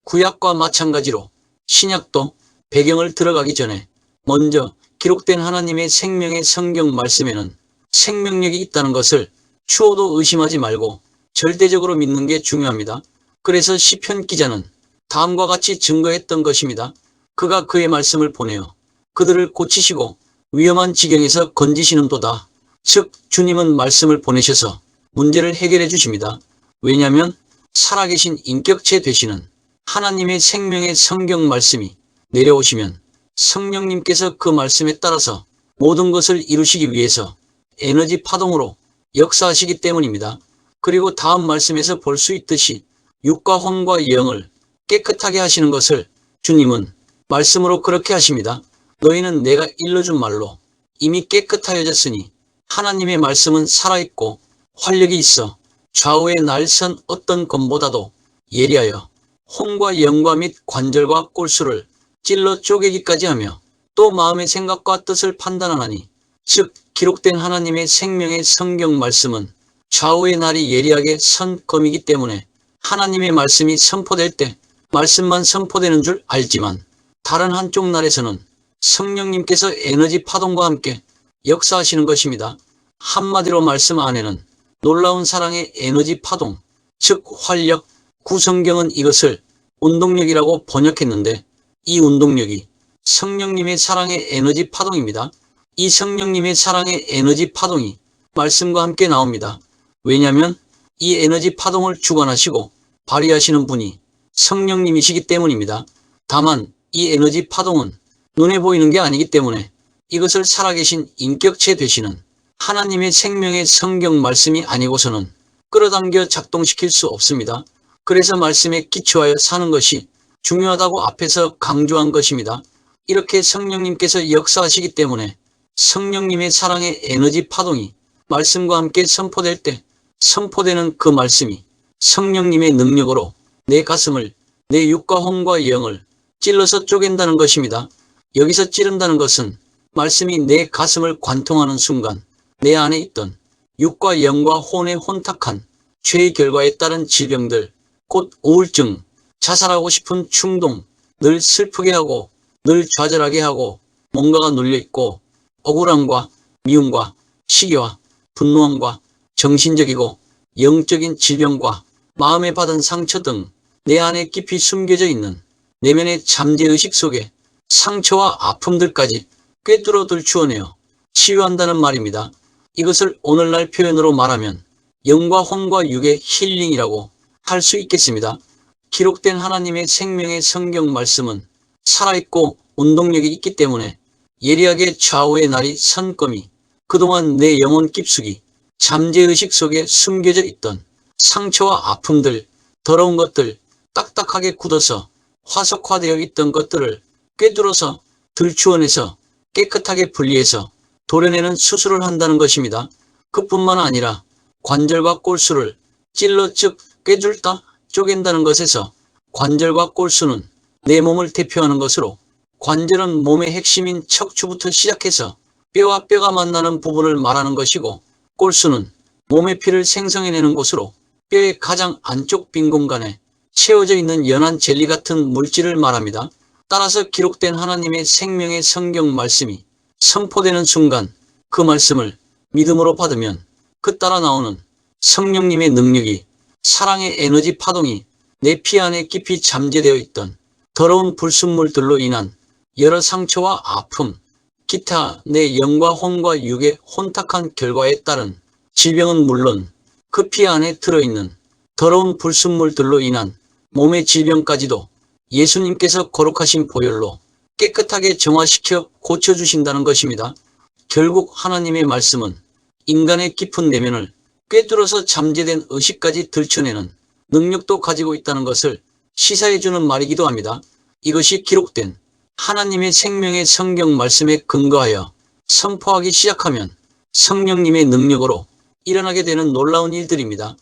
구약과 마찬가지로 신약도 배경을 들어가기 전에 먼저 기록된 하나님의 생명의 성경 말씀에는 생명력이 있다는 것을 추호도 의심하지 말고 절대적으로 믿는 게 중요합니다. 그래서 시편 기자는 다음과 같이 증거했던 것입니다. 그가 그의 말씀을 보내어 그들을 고치시고 위험한 지경에서 건지시는도다. 즉 주님은 말씀을 보내셔서 문제를 해결해 주십니다. 왜냐하면 살아계신 인격체 되시는 하나님의 생명의 성경 말씀이 내려오시면 성령님께서 그 말씀에 따라서 모든 것을 이루시기 위해서 에너지 파동으로 역사하시기 때문입니다. 그리고 다음 말씀에서 볼 수 있듯이 육과 혼과 영을 깨끗하게 하시는 것을 주님은 말씀으로 그렇게 하십니다. 너희는 내가 일러준 말로 이미 깨끗하여졌으니 하나님의 말씀은 살아있고 활력이 있어 좌우의 날선 어떤 검보다도 예리하여 혼과 영과 및 관절과 골수를 찔러 쪼개기까지 하며 또 마음의 생각과 뜻을 판단하나니 즉 기록된 하나님의 생명의 성경 말씀은 좌우의 날이 예리하게 선 검이기 때문에 하나님의 말씀이 선포될 때 말씀만 선포되는 줄 알지만 다른 한쪽 날에서는 성령님께서 에너지 파동과 함께 역사하시는 것입니다. 한마디로 말씀 안에는 놀라운 사랑의 에너지 파동, 즉 활력, 구성경은 이것을 운동력이라고 번역했는데 이 운동력이 성령님의 사랑의 에너지 파동입니다. 이 성령님의 사랑의 에너지 파동이 말씀과 함께 나옵니다. 왜냐하면 이 에너지 파동을 주관하시고 발휘하시는 분이 성령님이시기 때문입니다. 다만 이 에너지 파동은 눈에 보이는 게 아니기 때문에 이것을 살아계신 인격체 되시는 하나님의 생명의 성경 말씀이 아니고서는 끌어당겨 작동시킬 수 없습니다. 그래서 말씀에 기초하여 사는 것이 중요하다고 앞에서 강조한 것입니다. 이렇게 성령님께서 역사하시기 때문에 성령님의 사랑의 에너지 파동이 말씀과 함께 선포될 때 선포되는 그 말씀이 성령님의 능력으로 내 가슴을, 내 육과 혼과 영을 찔러서 쪼갠다는 것입니다. 여기서 찌른다는 것은 말씀이 내 가슴을 관통하는 순간 내 안에 있던 육과 영과 혼의 혼탁한 죄의 결과에 따른 질병들, 곧 우울증, 자살하고 싶은 충동, 늘 슬프게 하고 늘 좌절하게 하고 뭔가가 눌려있고 억울함과 미움과 시기와 분노함과 정신적이고 영적인 질병과 마음에 받은 상처 등 내 안에 깊이 숨겨져 있는 내면의 잠재의식 속에 상처와 아픔들까지 꿰뚫어 들추어내어 치유한다는 말입니다. 이것을 오늘날 표현으로 말하면 영과 혼과 육의 힐링이라고 할 수 있겠습니다. 기록된 하나님의 생명의 성경 말씀은 살아있고 운동력이 있기 때문에 예리하게 좌우의 날이 선검이 그동안 내 영혼 깊숙이 잠재의식 속에 숨겨져 있던 상처와 아픔들, 더러운 것들, 딱딱하게 굳어서 화석화되어 있던 것들을 꿰뚫어서 들추어내서 깨끗하게 분리해서 도려내는 수술을 한다는 것입니다. 그뿐만 아니라 관절과 골수를 찔러 즉 꿰뚫다 쪼갠다는 것에서 관절과 골수는 내 몸을 대표하는 것으로 관절은 몸의 핵심인 척추부터 시작해서 뼈와 뼈가 만나는 부분을 말하는 것이고 골수는 몸의 피를 생성해내는 곳으로 뼈의 가장 안쪽 빈 공간에 채워져 있는 연한 젤리 같은 물질을 말합니다. 따라서 기록된 하나님의 생명의 성경 말씀이 선포되는 순간 그 말씀을 믿음으로 받으면 그 따라 나오는 성령님의 능력이 사랑의 에너지 파동이 내 피 안에 깊이 잠재되어 있던 더러운 불순물들로 인한 여러 상처와 아픔, 기타 내 영과 혼과 육의 혼탁한 결과에 따른 질병은 물론 그 피 안에 들어있는 더러운 불순물들로 인한 몸의 질병까지도 예수님께서 거룩하신 보혈로 깨끗하게 정화시켜 고쳐주신다는 것입니다. 결국 하나님의 말씀은 인간의 깊은 내면을 꿰뚫어서 잠재된 의식까지 들춰내는 능력도 가지고 있다는 것을 시사해주는 말이기도 합니다. 이것이 기록된 하나님의 생명의 성경 말씀에 근거하여 선포하기 시작하면 성령님의 능력으로 일어나게 되는 놀라운 일들입니다.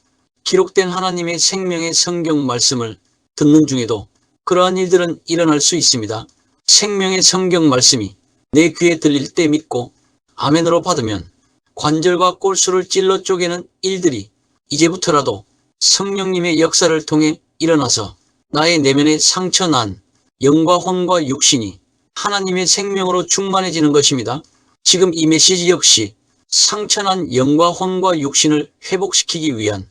기록된 하나님의 생명의 성경 말씀을 듣는 중에도 그러한 일들은 일어날 수 있습니다. 생명의 성경 말씀이 내 귀에 들릴 때 믿고 아멘으로 받으면 관절과 골수를 찔러 쪼개는 일들이 이제부터라도 성령님의 역사를 통해 일어나서 나의 내면의 상처난 영과 혼과 육신이 하나님의 생명으로 충만해지는 것입니다. 지금 이 메시지 역시 상처난 영과 혼과 육신을 회복시키기 위한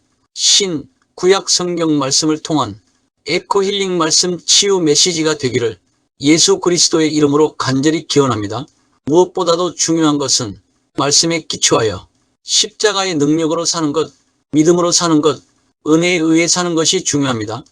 구약 성경 말씀을 통한 에코 힐링 말씀 치유 메시지가 되기를 예수 그리스도의 이름으로 간절히 기원합니다. 무엇보다도 중요한 것은 말씀에 기초하여 십자가의 능력으로 사는 것, 믿음으로 사는 것, 은혜에 의해 사는 것이 중요합니다.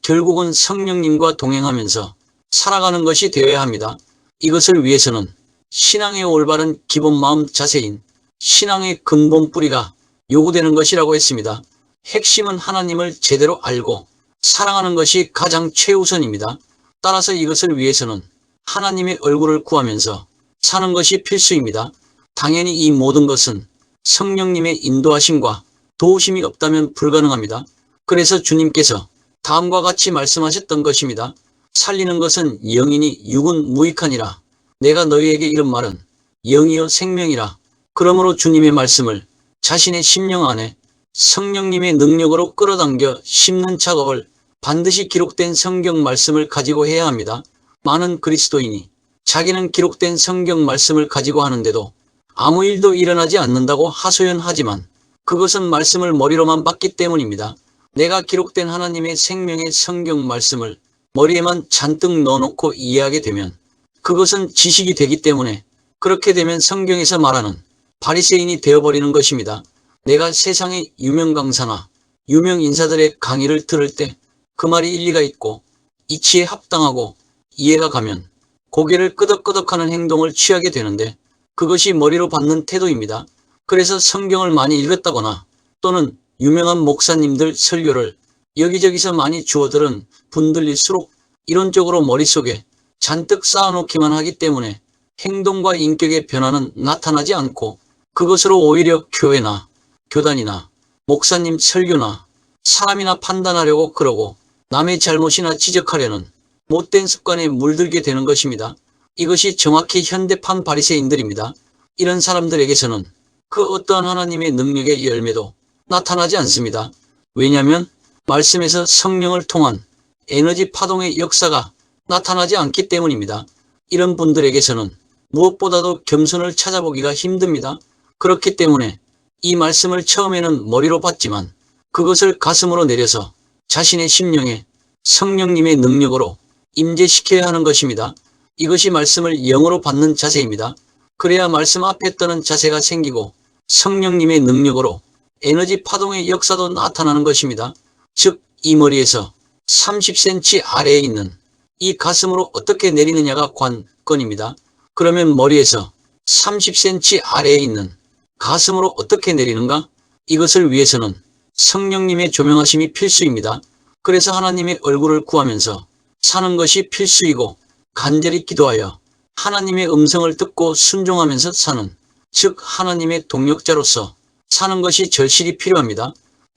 결국은 성령님과 동행하면서 살아가는 것이 되어야 합니다. 이것을 위해서는 신앙의 올바른 기본 마음 자세인 신앙의 근본 뿌리가 요구되는 것이라고 했습니다. 핵심은 하나님을 제대로 알고 사랑하는 것이 가장 최우선입니다. 따라서 이것을 위해서는 하나님의 얼굴을 구하면서 사는 것이 필수입니다. 당연히 이 모든 것은 성령님의 인도하심과 도우심이 없다면 불가능합니다. 그래서 주님께서 다음과 같이 말씀하셨던 것입니다. 살리는 것은 영이니 육은 무익하니라. 내가 너희에게 이른 말은 영이요 생명이라. 그러므로 주님의 말씀을 자신의 심령 안에 성령님의 능력으로 끌어당겨 심는 작업을 반드시 기록된 성경 말씀을 가지고 해야 합니다. 많은 그리스도인이 자기는 기록된 성경 말씀을 가지고 하는데도 아무 일도 일어나지 않는다고 하소연하지만 그것은 말씀을 머리로만 봤기 때문입니다. 내가 기록된 하나님의 생명의 성경 말씀을 머리에만 잔뜩 넣어놓고 이해하게 되면 그것은 지식이 되기 때문에 그렇게 되면 성경에서 말하는 바리새인이 되어버리는 것입니다. 내가 세상의 유명 강사나 유명 인사들의 강의를 들을 때 그 말이 일리가 있고 이치에 합당하고 이해가 가면 고개를 끄덕끄덕하는 행동을 취하게 되는데 그것이 머리로 받는 태도입니다. 그래서 성경을 많이 읽었다거나 또는 유명한 목사님들 설교를 여기저기서 많이 주워들은 분들일수록 이론적으로 머릿속에 잔뜩 쌓아놓기만 하기 때문에 행동과 인격의 변화는 나타나지 않고 그것으로 오히려 교회나 교단이나 목사님 설교나 사람이나 판단하려고 그러고 남의 잘못이나 지적하려는 못된 습관에 물들게 되는 것입니다. 이것이 정확히 현대판 바리새인들입니다. 이런 사람들에게서는 그 어떠한 하나님의 능력의 열매도 나타나지 않습니다. 왜냐하면 말씀에서 성령을 통한 에너지 파동의 역사가 나타나지 않기 때문입니다. 이런 분들에게서는 무엇보다도 겸손을 찾아보기가 힘듭니다. 그렇기 때문에 이 말씀을 처음에는 머리로 봤지만 그것을 가슴으로 내려서 자신의 심령에 성령님의 능력으로 임재시켜야 하는 것입니다. 이것이 말씀을 영으로 받는 자세입니다. 그래야 말씀 앞에 떠는 자세가 생기고 성령님의 능력으로 에너지 파동의 역사도 나타나는 것입니다. 즉, 이 머리에서 30cm 아래에 있는 이 가슴으로 어떻게 내리느냐가 관건입니다. 그러면 머리에서 30cm 아래에 있는 가슴으로 어떻게 내리는가? 이것을 위해서는 성령님의 조명하심이 필수입니다. 그래서 하나님의 얼굴을 구하면서 사는 것이 필수이고 간절히 기도하여 하나님의 음성을 듣고 순종하면서 사는, 즉 하나님의 동역자로서 사는 것이 절실히 필요합니다.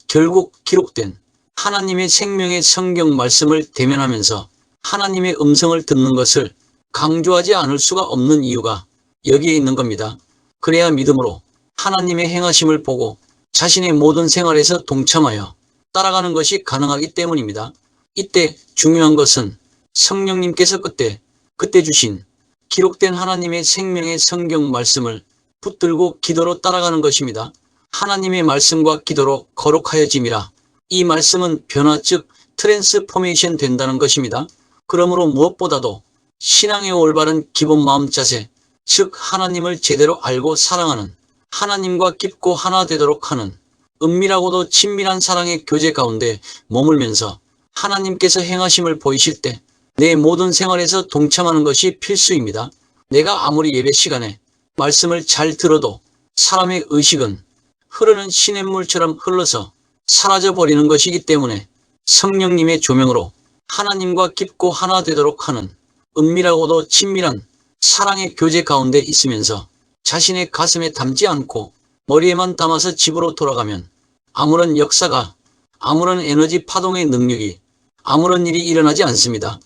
결국 기록된 하나님의 생명의 성경 말씀을 대면하면서 하나님의 음성을 듣는 것을 강조하지 않을 수가 없는 이유가 여기에 있는 겁니다. 그래야 믿음으로 하나님의 행하심을 보고 자신의 모든 생활에서 동참하여 따라가는 것이 가능하기 때문입니다. 이때 중요한 것은 성령님께서 그때 주신 기록된 하나님의 생명의 성경 말씀을 붙들고 기도로 따라가는 것입니다. 하나님의 말씀과 기도로 거룩하여짐이라. 이 말씀은 변화 즉 트랜스포메이션 된다는 것입니다. 그러므로 무엇보다도 신앙의 올바른 기본 마음 자세, 즉 하나님을 제대로 알고 사랑하는, 하나님과 깊고 하나 되도록 하는 은밀하고도 친밀한 사랑의 교제 가운데 머물면서 하나님께서 행하심을 보이실 때 내 모든 생활에서 동참하는 것이 필수입니다. 내가 아무리 예배 시간에 말씀을 잘 들어도 사람의 의식은 흐르는 시냇물처럼 흘러서 사라져버리는 것이기 때문에 성령님의 조명으로 하나님과 깊고 하나 되도록 하는 은밀하고도 친밀한 사랑의 교제 가운데 있으면서 자신의 가슴에 담지 않고 머리에만 담아서 집으로 돌아가면 아무런 역사가, 아무런 에너지 파동의 능력이, 아무런 일이 일어나지 않습니다.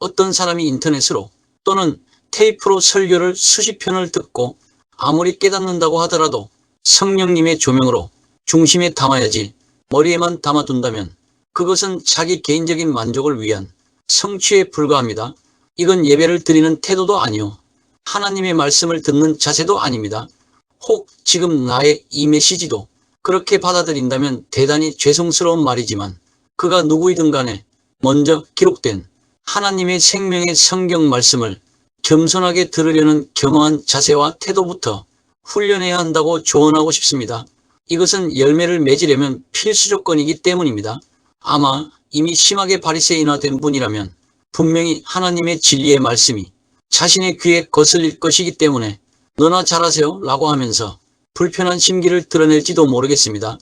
어떤 사람이 인터넷으로 또는 테이프로 설교를 수십 편을 듣고 아무리 깨닫는다고 하더라도 성령님의 조명으로 중심에 담아야지 머리에만 담아둔다면 그것은 자기 개인적인 만족을 위한 성취에 불과합니다. 이건 예배를 드리는 태도도 아니요, 하나님의 말씀을 듣는 자세도 아닙니다. 혹 지금 나의 이 메시지도 그렇게 받아들인다면 대단히 죄송스러운 말이지만, 그가 누구이든 간에 먼저 기록된 하나님의 생명의 성경 말씀을 겸손하게 들으려는 겸허한 자세와 태도부터 훈련해야 한다고 조언하고 싶습니다. 이것은 열매를 맺으려면 필수 조건이기 때문입니다. 아마 이미 심하게 바리새인화 된 분이라면 분명히 하나님의 진리의 말씀이 자신의 귀에 거슬릴 것이기 때문에 너나 잘하세요 라고 하면서 불편한 심기를 드러낼지도 모르겠습니다.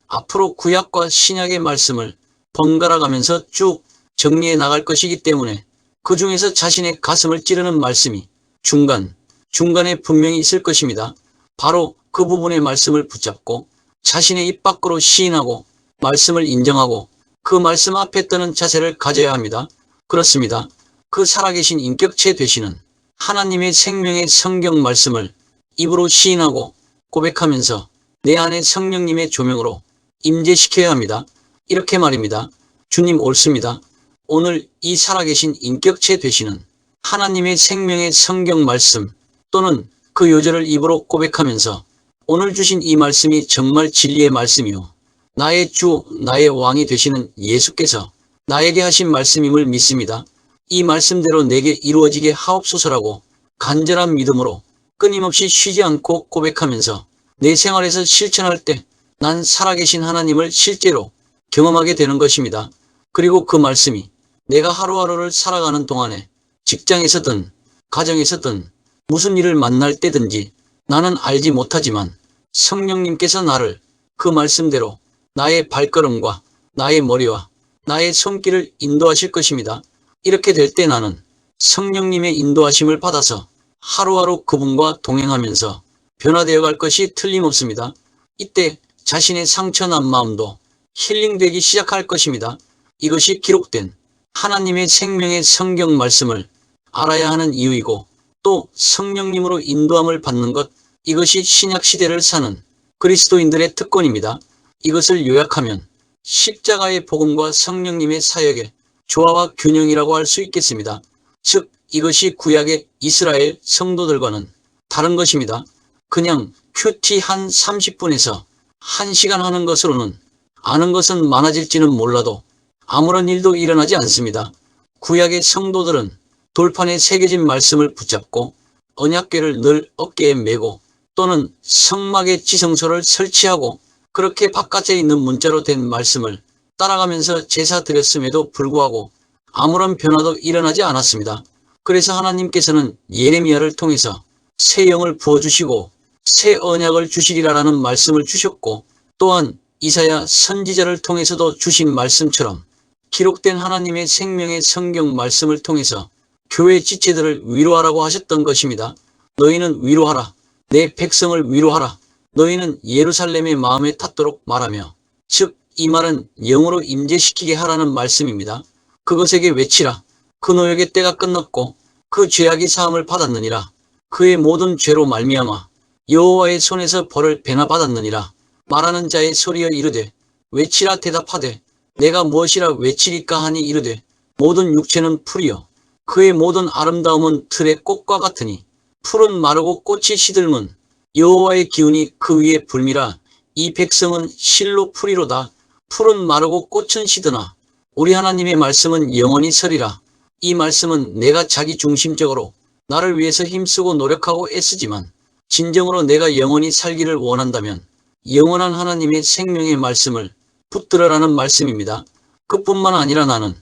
앞으로 구약과 신약의 말씀을 번갈아 가면서 쭉 정리해 나갈 것이기 때문에 그 중에서 자신의 가슴을 찌르는 말씀이 중간에 분명히 있을 것입니다. 바로 그 부분의 말씀을 붙잡고 자신의 입 밖으로 시인하고 말씀을 인정하고 그 말씀 앞에 뜨는 자세를 가져야 합니다. 그렇습니다. 그 살아계신 인격체 되시는 하나님의 생명의 성경 말씀을 입으로 시인하고 고백하면서 내 안에 성령님의 조명으로 임재시켜야 합니다. 이렇게 말입니다. 주님 옳습니다. 오늘 이 살아계신 인격체 되시는 하나님의 생명의 성경 말씀 또는 그 요절을 입으로 고백하면서 오늘 주신 이 말씀이 정말 진리의 말씀이요, 나의 주 나의 왕이 되시는 예수께서 나에게 하신 말씀임을 믿습니다. 이 말씀대로 내게 이루어지게 하옵소서라고 간절한 믿음으로 끊임없이 쉬지 않고 고백하면서 내 생활에서 실천할 때 난 살아계신 하나님을 실제로 경험하게 되는 것입니다. 그리고 그 말씀이 내가 하루하루를 살아가는 동안에 직장에서든 가정에서든 무슨 일을 만날 때든지 나는 알지 못하지만 성령님께서 나를 그 말씀대로 나의 발걸음과 나의 머리와 나의 손길을 인도하실 것입니다. 이렇게 될 때 나는 성령님의 인도하심을 받아서 하루하루 그분과 동행하면서 변화되어 갈 것이 틀림없습니다. 이때 자신의 상처난 마음도 힐링되기 시작할 것입니다. 이것이 기록된 하나님의 생명의 성경 말씀을 알아야 하는 이유이고, 또 성령님으로 인도함을 받는 것, 이것이 신약 시대를 사는 그리스도인들의 특권입니다. 이것을 요약하면 십자가의 복음과 성령님의 사역의 조화와 균형이라고 할 수 있겠습니다. 즉 이것이 구약의 이스라엘 성도들과는 다른 것입니다. 그냥 큐티 한 30분에서 1시간 하는 것으로는 아는 것은 많아질지는 몰라도 아무런 일도 일어나지 않습니다. 구약의 성도들은 돌판에 새겨진 말씀을 붙잡고 언약궤를 늘 어깨에 메고 또는 성막에 지성소를 설치하고 그렇게 바깥에 있는 문자로 된 말씀을 따라가면서 제사 드렸음에도 불구하고 아무런 변화도 일어나지 않았습니다. 그래서 하나님께서는 예레미야를 통해서 새 영을 부어주시고 새 언약을 주시리라라는 말씀을 주셨고, 또한 이사야 선지자를 통해서도 주신 말씀처럼 기록된 하나님의 생명의 성경 말씀을 통해서 교회 지체들을 위로하라고 하셨던 것입니다. 너희는 위로하라. 내 백성을 위로하라. 너희는 예루살렘의 마음에 닿도록 말하며, 즉 이 말은 영으로 임재시키게 하라는 말씀입니다. 그것에게 외치라. 그 노역의 때가 끝났고 그 죄악이 사함을 받았느니라. 그의 모든 죄로 말미암아 여호와의 손에서 벌을 배나 받았느니라. 말하는 자의 소리여 이르되 외치라 대답하되 내가 무엇이라 외치리까 하니 이르되 모든 육체는 풀이요 그의 모든 아름다움은 들의 꽃과 같으니 풀은 마르고 꽃이 시들면 여호와의 기운이 그 위에 불미라. 이 백성은 실로 풀이로다. 풀은 마르고 꽃은 시드나 우리 하나님의 말씀은 영원히 서리라. 이 말씀은 내가 자기 중심적으로 나를 위해서 힘쓰고 노력하고 애쓰지만 진정으로 내가 영원히 살기를 원한다면 영원한 하나님의 생명의 말씀을 붙들어라는 말씀입니다. 그뿐만 아니라 나는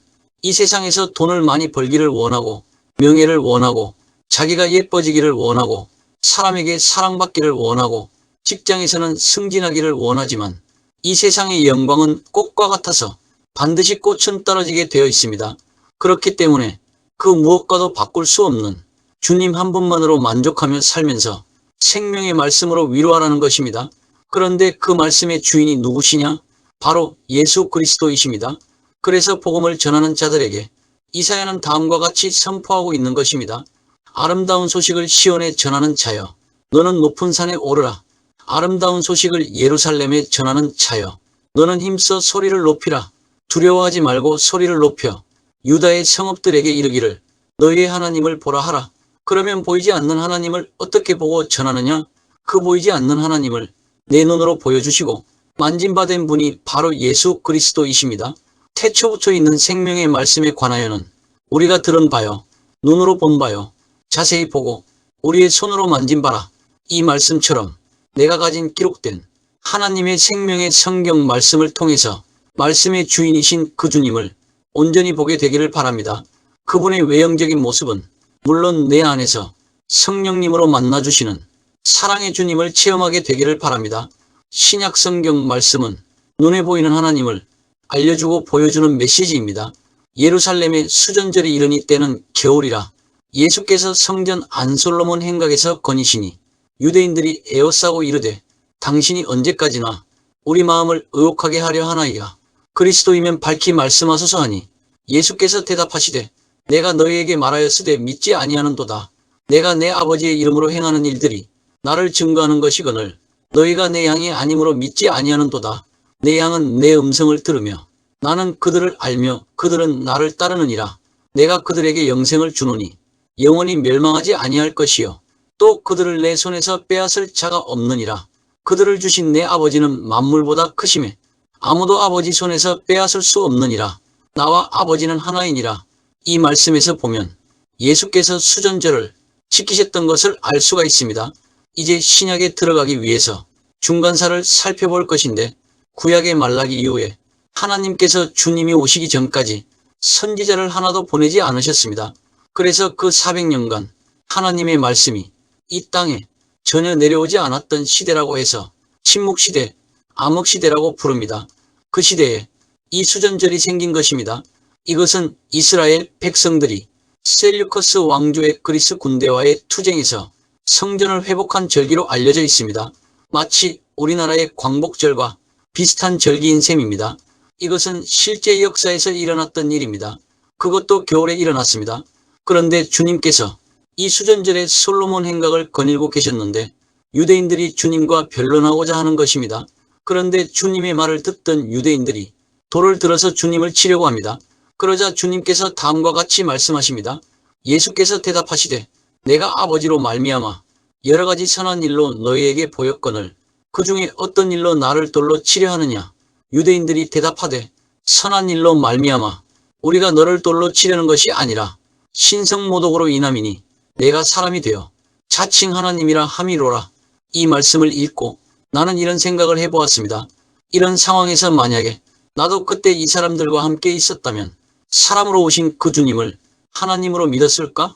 이 세상에서 돈을 많이 벌기를 원하고 명예를 원하고 자기가 예뻐지기를 원하고 사람에게 사랑받기를 원하고 직장에서는 승진하기를 원하지만 이 세상의 영광은 꽃과 같아서 반드시 꽃은 떨어지게 되어 있습니다. 그렇기 때문에 그 무엇과도 바꿀 수 없는 주님 한 분만으로 만족하며 살면서 생명의 말씀으로 위로하라는 것입니다. 그런데 그 말씀의 주인이 누구시냐? 바로 예수 그리스도이십니다. 그래서 복음을 전하는 자들에게 이사야는 다음과 같이 선포하고 있는 것입니다. 아름다운 소식을 시온에 전하는 자여, 너는 높은 산에 오르라. 아름다운 소식을 예루살렘에 전하는 자여, 너는 힘써 소리를 높이라. 두려워하지 말고 소리를 높여 유다의 성읍들에게 이르기를 너희의 하나님을 보라 하라. 그러면 보이지 않는 하나님을 어떻게 보고 전하느냐? 그 보이지 않는 하나님을 내 눈으로 보여주시고 만진바된 분이 바로 예수 그리스도이십니다. 태초부터 있는 생명의 말씀에 관하여는 우리가 들은 바요, 눈으로 본 바요, 자세히 보고 우리의 손으로 만진 바라. 이 말씀처럼 내가 가진 기록된 하나님의 생명의 성경 말씀을 통해서 말씀의 주인이신 그 주님을 온전히 보게 되기를 바랍니다. 그분의 외형적인 모습은 물론 내 안에서 성령님으로 만나주시는 사랑의 주님을 체험하게 되기를 바랍니다. 신약 성경 말씀은 눈에 보이는 하나님을 알려주고 보여주는 메시지입니다. 예루살렘의 수전절이 이르니 때는 겨울이라 예수께서 성전 안솔로몬 행각에서 거니시니 유대인들이 에워싸고 이르되 당신이 언제까지나 우리 마음을 의혹하게 하려 하나이까. 그리스도이면 밝히 말씀하소서 하니 예수께서 대답하시되 내가 너희에게 말하였으되 믿지 아니하는도다. 내가 내 아버지의 이름으로 행하는 일들이 나를 증거하는 것이거늘 너희가 내 양이 아니므로 믿지 아니하는도다. 내 양은 내 음성을 들으며 나는 그들을 알며 그들은 나를 따르느니라. 내가 그들에게 영생을 주노니 영원히 멸망하지 아니할 것이요 또 그들을 내 손에서 빼앗을 자가 없느니라. 그들을 주신 내 아버지는 만물보다 크심에 아무도 아버지 손에서 빼앗을 수 없느니라. 나와 아버지는 하나이니라. 이 말씀에서 보면 예수께서 수전절을 지키셨던 것을 알 수가 있습니다. 이제 신약에 들어가기 위해서 중간사를 살펴볼 것인데 구약의 말라기 이후에 하나님께서 주님이 오시기 전까지 선지자를 하나도 보내지 않으셨습니다. 그래서 그 400년간 하나님의 말씀이 이 땅에 전혀 내려오지 않았던 시대라고 해서 침묵시대, 암흑시대라고 부릅니다. 그 시대에 이 수전절이 생긴 것입니다. 이것은 이스라엘 백성들이 셀류커스 왕조의 그리스 군대와의 투쟁에서 성전을 회복한 절기로 알려져 있습니다. 마치 우리나라의 광복절과 비슷한 절기인 셈입니다. 이것은 실제 역사에서 일어났던 일입니다. 그것도 겨울에 일어났습니다. 그런데 주님께서 이 수전절에 솔로몬 행각을 거닐고 계셨는데 유대인들이 주님과 변론하고자 하는 것입니다. 그런데 주님의 말을 듣던 유대인들이 돌을 들어서 주님을 치려고 합니다. 그러자 주님께서 다음과 같이 말씀하십니다. 예수께서 대답하시되 내가 아버지로 말미암아 여러 가지 선한 일로 너희에게 보였거늘 그 중에 어떤 일로 나를 돌로 치려 하느냐. 유대인들이 대답하되 선한 일로 말미암아 우리가 너를 돌로 치려는 것이 아니라 신성모독으로 인함이니 내가 사람이 되어 자칭 하나님이라 함이로라. 이 말씀을 읽고 나는 이런 생각을 해보았습니다. 이런 상황에서 만약에 나도 그때 이 사람들과 함께 있었다면 사람으로 오신 그 주님을 하나님으로 믿었을까?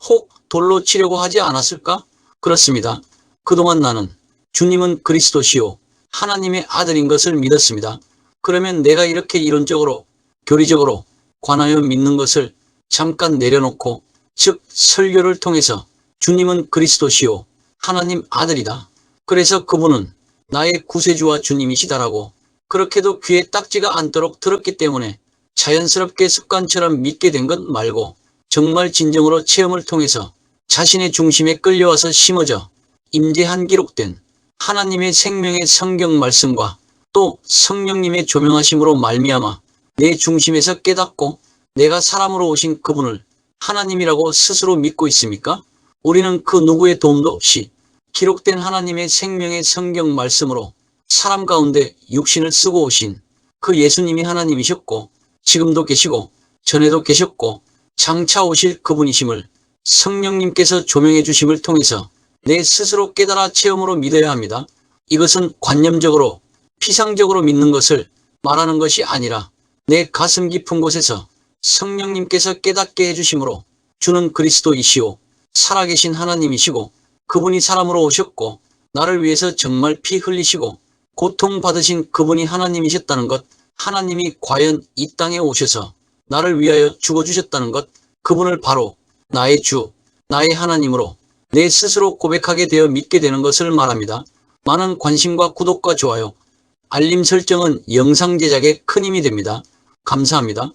혹 돌로 치려고 하지 않았을까? 그렇습니다. 그동안 나는 주님은 그리스도시요 하나님의 아들인 것을 믿었습니다. 그러면 내가 이렇게 이론적으로 교리적으로 관하여 믿는 것을 잠깐 내려놓고 즉 설교를 통해서 주님은 그리스도시요 하나님 아들이다. 그래서 그분은 나의 구세주와 주님이시다라고 그렇게도 귀에 딱지가 않도록 들었기 때문에 자연스럽게 습관처럼 믿게 된 것 말고 정말 진정으로 체험을 통해서 자신의 중심에 끌려와서 심어져 임재한 기록된 하나님의 생명의 성경 말씀과 또 성령님의 조명하심으로 말미암아 내 중심에서 깨닫고 내가 사람으로 오신 그분을 하나님이라고 스스로 믿고 있습니까? 우리는 그 누구의 도움도 없이 기록된 하나님의 생명의 성경 말씀으로 사람 가운데 육신을 쓰고 오신 그 예수님이 하나님이셨고 지금도 계시고 전에도 계셨고 장차 오실 그분이심을 성령님께서 조명해 주심을 통해서 내 스스로 깨달아 체험으로 믿어야 합니다. 이것은 관념적으로 피상적으로 믿는 것을 말하는 것이 아니라 내 가슴 깊은 곳에서 성령님께서 깨닫게 해주심으로 주는 그리스도이시오 살아계신 하나님이시고 그분이 사람으로 오셨고 나를 위해서 정말 피 흘리시고 고통받으신 그분이 하나님이셨다는 것, 하나님이 과연 이 땅에 오셔서 나를 위하여 죽어주셨다는 것, 그분을 바로 나의 주, 나의 하나님으로 내 스스로 고백하게 되어 믿게 되는 것을 말합니다. 많은 관심과 구독과 좋아요, 알림 설정은 영상 제작에 큰 힘이 됩니다. 감사합니다.